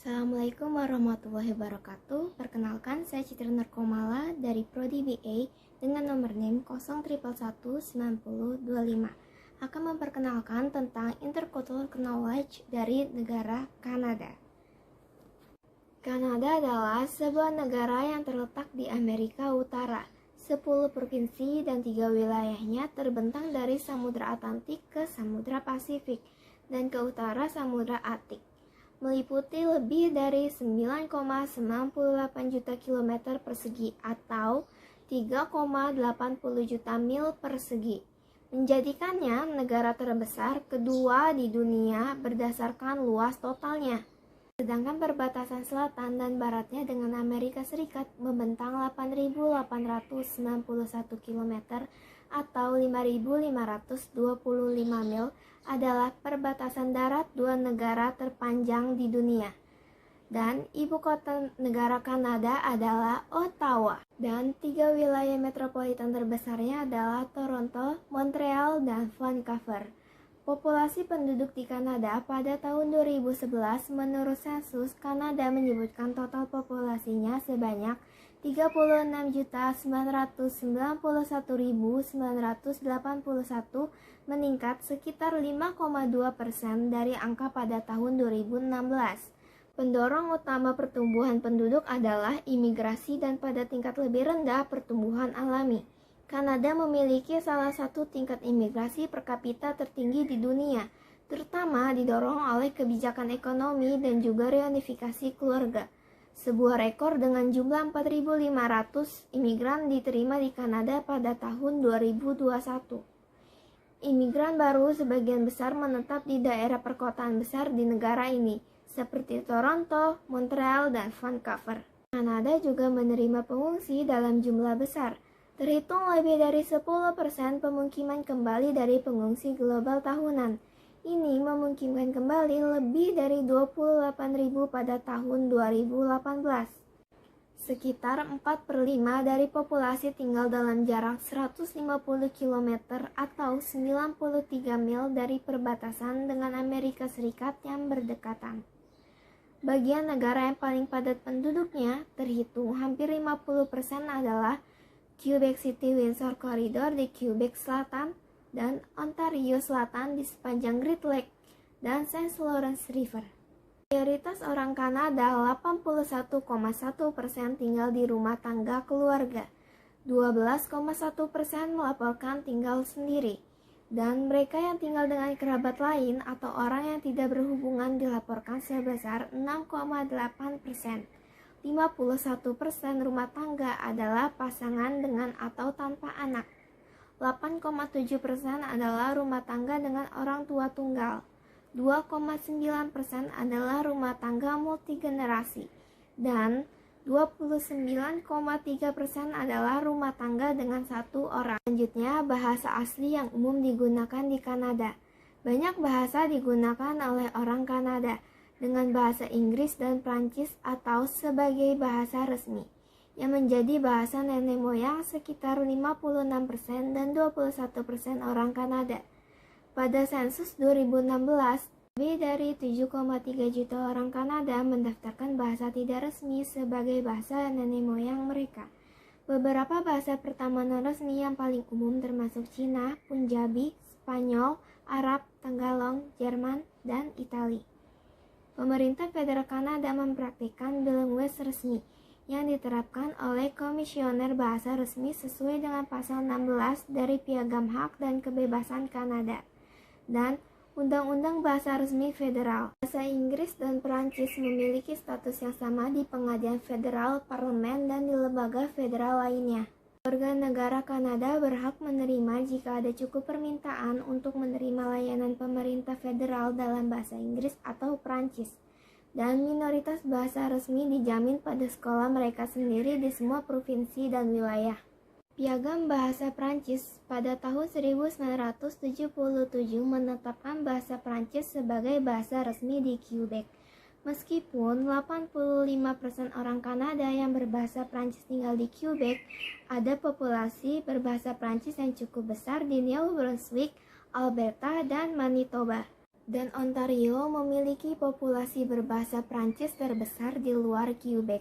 Assalamualaikum warahmatullahi wabarakatuh. Perkenalkan, saya Citra Narkomala dari Prodi BA dengan nomor NIM 011119025. Akan memperkenalkan tentang Intercultural Knowledge dari negara Kanada. Kanada adalah sebuah negara yang terletak di Amerika Utara. 10 provinsi dan 3 wilayahnya terbentang dari Samudra Atlantik ke Samudra Pasifik dan ke utara Samudra Arktik. Meliputi lebih dari 9,98 juta kilometer persegi atau 3,80 juta mil persegi, menjadikannya negara terbesar kedua di dunia berdasarkan luas totalnya. Sedangkan perbatasan selatan dan baratnya dengan Amerika Serikat membentang 8.891 km atau 5.525 mil adalah perbatasan darat dua negara terpanjang di dunia. Dan ibu kota negara Kanada adalah Ottawa. Dan 3 wilayah metropolitan terbesarnya adalah Toronto, Montreal, dan Vancouver. Populasi penduduk di Kanada pada tahun 2011 menurut sensus Kanada menyebutkan total populasinya sebanyak 36.991.981 meningkat sekitar 5,2% dari angka pada tahun 2016. Pendorong utama pertumbuhan penduduk adalah imigrasi dan pada tingkat lebih rendah pertumbuhan alami. Kanada memiliki salah satu tingkat imigrasi per kapita tertinggi di dunia, terutama didorong oleh kebijakan ekonomi dan juga reunifikasi keluarga. Sebuah rekor dengan jumlah 4.500 imigran diterima di Kanada pada tahun 2021. Imigran baru sebagian besar menetap di daerah perkotaan besar di negara ini, seperti Toronto, Montreal, dan Vancouver. Kanada juga menerima pengungsi dalam jumlah besar. Terhitung lebih dari 10% pemukiman kembali dari pengungsi global tahunan. Ini memungkinkan kembali lebih dari 28.000 pada tahun 2018. Sekitar 4/5 dari populasi tinggal dalam jarak 150 km atau 93 mil dari perbatasan dengan Amerika Serikat yang berdekatan. Bagian negara yang paling padat penduduknya, terhitung hampir 50% adalah Quebec City Windsor Corridor di Quebec Selatan dan Ontario Selatan di sepanjang Great Lake dan St. Lawrence River. Mayoritas orang Kanada 81,1% tinggal di rumah tangga keluarga, 12,1% melaporkan tinggal sendiri, dan mereka yang tinggal dengan kerabat lain atau orang yang tidak berhubungan dilaporkan sebesar 6,8%. 51% rumah tangga adalah pasangan dengan atau tanpa anak. 8,7% adalah rumah tangga dengan orang tua tunggal. 2,9% adalah rumah tangga multigenerasi. Dan 29,3% adalah rumah tangga dengan satu orang. Selanjutnya, bahasa asli yang umum digunakan di Kanada. Banyak bahasa digunakan oleh orang Kanada dengan bahasa Inggris dan Prancis atau sebagai bahasa resmi, yang menjadi bahasa nenek moyang sekitar 56% dan 21% orang Kanada. Pada sensus 2016, lebih dari 7,3 juta orang Kanada mendaftarkan bahasa tidak resmi sebagai bahasa nenek moyang mereka. Beberapa bahasa pertama non-resmi yang paling umum termasuk Cina, Punjabi, Spanyol, Arab, Tagalog, Jerman, dan Itali. Pemerintah Federal Kanada mempraktikkan bilingual resmi yang diterapkan oleh Komisioner Bahasa Resmi sesuai dengan pasal 16 dari Piagam Hak dan Kebebasan Kanada dan Undang-Undang Bahasa Resmi Federal. Bahasa Inggris dan Perancis memiliki status yang sama di Pengadilan Federal, Parlemen, dan di lembaga federal lainnya. Warga negara Kanada berhak menerima jika ada cukup permintaan untuk menerima layanan pemerintah federal dalam bahasa Inggris atau Prancis. Dan minoritas bahasa resmi dijamin pada sekolah mereka sendiri di semua provinsi dan wilayah. Piagam Bahasa Prancis pada tahun 1977 menetapkan bahasa Prancis sebagai bahasa resmi di Quebec. Meskipun 85% orang Kanada yang berbahasa Prancis tinggal di Quebec, ada populasi berbahasa Prancis yang cukup besar di New Brunswick, Alberta, dan Manitoba. dan Ontario memiliki populasi berbahasa Prancis terbesar di luar Quebec.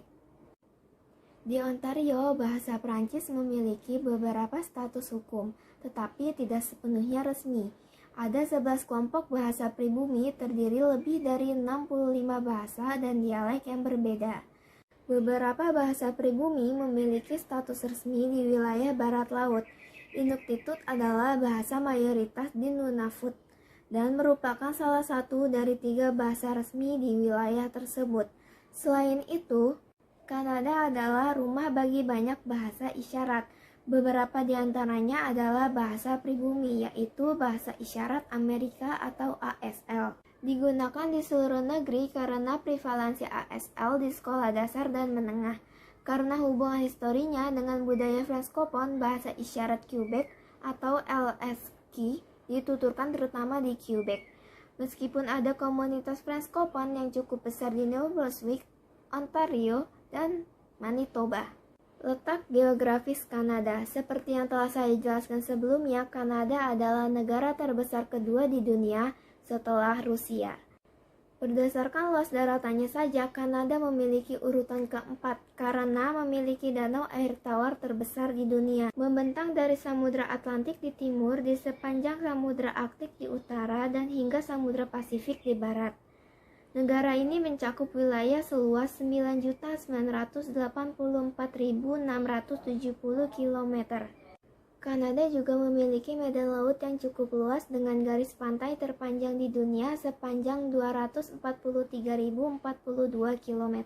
Di Ontario, bahasa Prancis memiliki beberapa status hukum, tetapi tidak sepenuhnya resmi. Ada 11 kelompok bahasa pribumi terdiri lebih dari 65 bahasa dan dialek yang berbeda. Beberapa bahasa pribumi memiliki status resmi di wilayah Barat Laut. Inuktitut adalah bahasa mayoritas di Nunavut dan merupakan salah satu dari 3 bahasa resmi di wilayah tersebut. Selain itu, Kanada adalah rumah bagi banyak bahasa isyarat. Beberapa di antaranya adalah bahasa pribumi, yaitu bahasa isyarat Amerika atau ASL. Digunakan di seluruh negeri karena prevalensi ASL di sekolah dasar dan menengah. Karena hubungan historinya dengan budaya Francophone, bahasa isyarat Quebec atau LSQ dituturkan terutama di Quebec. Meskipun ada komunitas Francophone yang cukup besar di New Brunswick, Ontario, dan Manitoba. Letak geografis Kanada. Seperti yang telah saya jelaskan sebelumnya, Kanada adalah negara terbesar kedua di dunia setelah Rusia. Berdasarkan luas daratannya saja, Kanada memiliki urutan keempat karena memiliki danau air tawar terbesar di dunia, membentang dari Samudra Atlantik di timur, di sepanjang Samudra Arktik di utara, dan hingga Samudra Pasifik di barat. Negara ini mencakup wilayah seluas 9.984.670 km. Kanada juga memiliki medan laut yang cukup luas dengan garis pantai terpanjang di dunia sepanjang 243.042 km.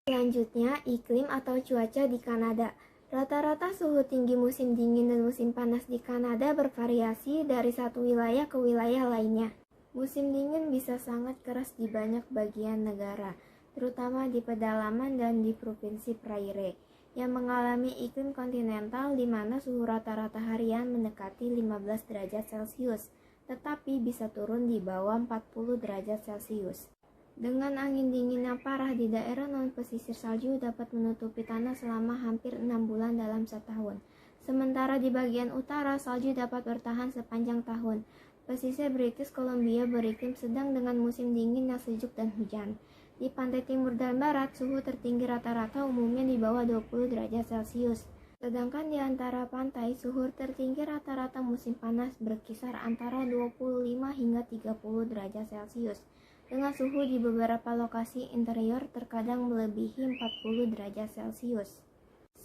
Selanjutnya, iklim atau cuaca di Kanada. Rata-rata suhu tinggi musim dingin dan musim panas di Kanada bervariasi dari satu wilayah ke wilayah lainnya. Musim dingin bisa sangat keras di banyak bagian negara, terutama di pedalaman dan di Provinsi Prairie, yang mengalami iklim kontinental di mana suhu rata-rata harian mendekati 15 derajat Celcius, tetapi bisa turun di bawah 40 derajat Celcius. Dengan angin dingin yang parah di daerah non-pesisir, salju dapat menutupi tanah selama hampir 6 bulan dalam setahun. Sementara di bagian utara, salju dapat bertahan sepanjang tahun. Pesisir British Columbia beriklim sedang dengan musim dingin yang sejuk dan hujan. Di pantai timur dan barat, suhu tertinggi rata-rata umumnya di bawah 20 derajat Celcius. Sedangkan di antara pantai, suhu tertinggi rata-rata musim panas berkisar antara 25 hingga 30 derajat Celcius. Dengan suhu di beberapa lokasi interior terkadang melebihi 40 derajat Celcius.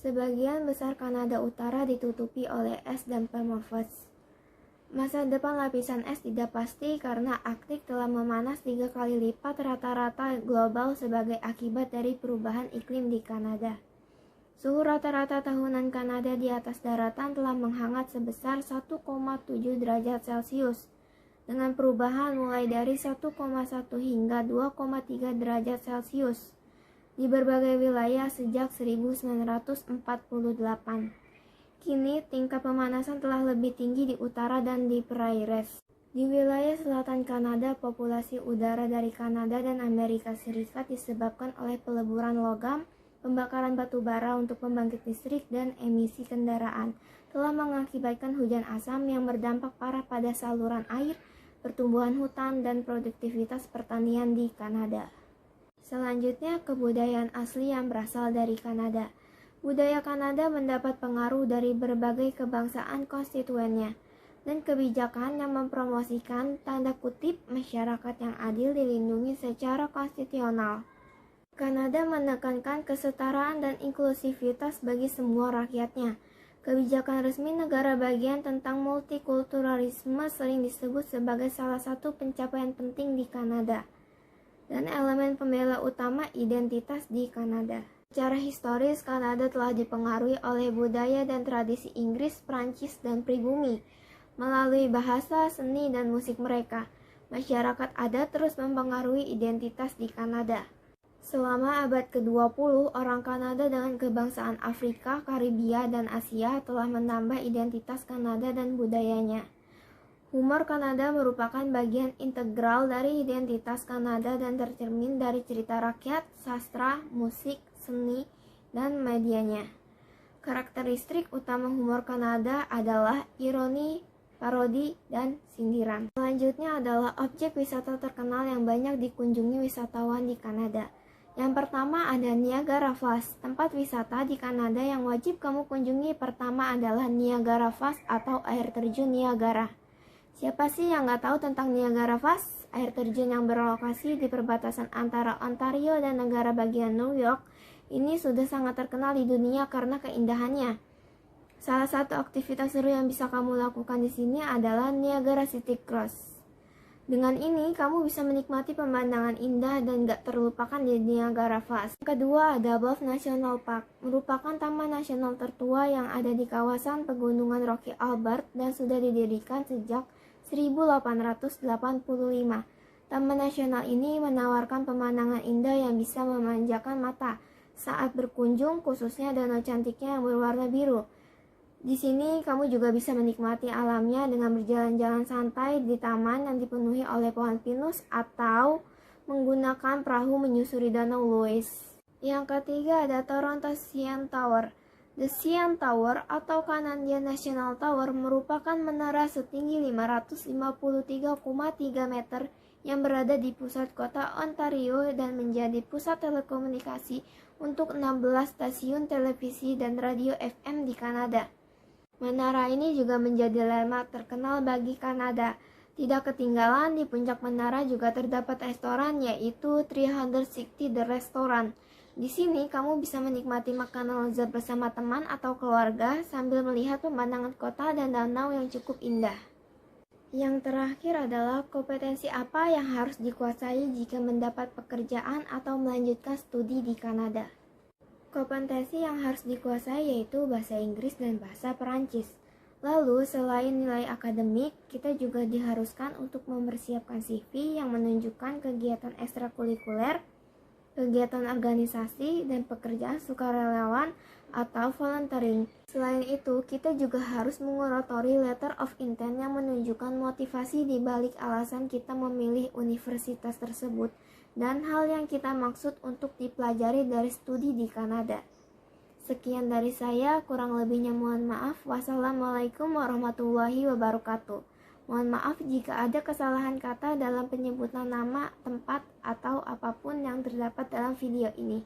Sebagian besar Kanada Utara ditutupi oleh es dan permafrost. Masa depan lapisan es tidak pasti karena Arktik telah memanas 3 kali lipat rata-rata global sebagai akibat dari perubahan iklim di Kanada. Suhu rata-rata tahunan Kanada di atas daratan telah menghangat sebesar 1,7 derajat Celcius, dengan perubahan mulai dari 1,1 hingga 2,3 derajat Celcius di berbagai wilayah sejak 1948. Kini, tingkat pemanasan telah lebih tinggi di utara dan di Prairies. Di wilayah selatan Kanada, populasi udara dari Kanada dan Amerika Serikat disebabkan oleh peleburan logam, pembakaran batu bara untuk pembangkit listrik, dan emisi kendaraan, telah mengakibatkan hujan asam yang berdampak parah pada saluran air, pertumbuhan hutan, dan produktivitas pertanian di Kanada. Selanjutnya, kebudayaan asli yang berasal dari Kanada. Budaya Kanada mendapat pengaruh dari berbagai kebangsaan konstituennya dan kebijakan yang mempromosikan tanda kutip masyarakat yang adil dilindungi secara konstitusional. Kanada menekankan kesetaraan dan inklusivitas bagi semua rakyatnya. Kebijakan resmi negara bagian tentang multikulturalisme sering disebut sebagai salah satu pencapaian penting di Kanada dan elemen pembela utama identitas di Kanada. Secara historis, Kanada telah dipengaruhi oleh budaya dan tradisi Inggris, Prancis, dan pribumi. Melalui bahasa, seni, dan musik mereka, masyarakat adat terus mempengaruhi identitas di Kanada. Selama abad ke-20, orang Kanada dengan kebangsaan Afrika, Karibia, dan Asia telah menambah identitas Kanada dan budayanya. Humor Kanada merupakan bagian integral dari identitas Kanada dan tercermin dari cerita rakyat, sastra, musik, seni, dan medianya. Karakteristik utama humor Kanada adalah ironi, parodi, dan sindiran. Selanjutnya adalah objek wisata terkenal yang banyak dikunjungi wisatawan di Kanada. Yang pertama ada Niagara Falls. Tempat wisata di Kanada yang wajib kamu kunjungi pertama adalah Niagara Falls atau air terjun Niagara. Siapa sih yang nggak tahu tentang Niagara Falls? Air terjun yang berlokasi di perbatasan antara Ontario dan negara bagian New York ini sudah sangat terkenal di dunia karena keindahannya. Salah satu aktivitas seru yang bisa kamu lakukan di sini adalah Niagara City Cruise. Dengan ini, kamu bisa menikmati pemandangan indah dan gak terlupakan di Niagara Falls. Yang kedua ada Banff National Park, merupakan taman nasional tertua yang ada di kawasan pegunungan Rocky Albert dan sudah didirikan sejak 1885. Taman nasional ini menawarkan pemandangan indah yang bisa memanjakan mata saat berkunjung, khususnya danau cantiknya yang berwarna biru. Di sini kamu juga bisa menikmati alamnya dengan berjalan-jalan santai di taman yang dipenuhi oleh pohon pinus atau menggunakan perahu menyusuri danau Louise. Yang ketiga ada Toronto CN Tower. The CN Tower atau Canadian National Tower merupakan menara setinggi 553,3 meter yang berada di pusat kota Ontario dan menjadi pusat telekomunikasi untuk 16 stasiun televisi dan radio FM di Kanada. Menara ini juga menjadi landmark terkenal bagi Kanada. Tidak ketinggalan, di puncak menara juga terdapat restoran yaitu 360 The Restaurant. Di sini kamu bisa menikmati makanan lezat bersama teman atau keluarga sambil melihat pemandangan kota dan danau yang cukup indah. Yang terakhir adalah kompetensi apa yang harus dikuasai jika mendapat pekerjaan atau melanjutkan studi di Kanada. Kompetensi yang harus dikuasai yaitu bahasa Inggris dan bahasa Perancis. Lalu selain nilai akademik, kita juga diharuskan untuk mempersiapkan CV yang menunjukkan kegiatan ekstrakurikuler, kegiatan organisasi, dan pekerjaan sukarelawan atau volunteering. Selain itu, kita juga harus menguratori letter of intent yang menunjukkan motivasi di balik alasan kita memilih universitas tersebut dan hal yang kita maksud untuk dipelajari dari studi di Kanada. Sekian dari saya, kurang lebihnya mohon maaf. Wassalamualaikum warahmatullahi wabarakatuh. Mohon maaf jika ada kesalahan kata dalam penyebutan nama, tempat, atau apapun yang terdapat dalam video ini.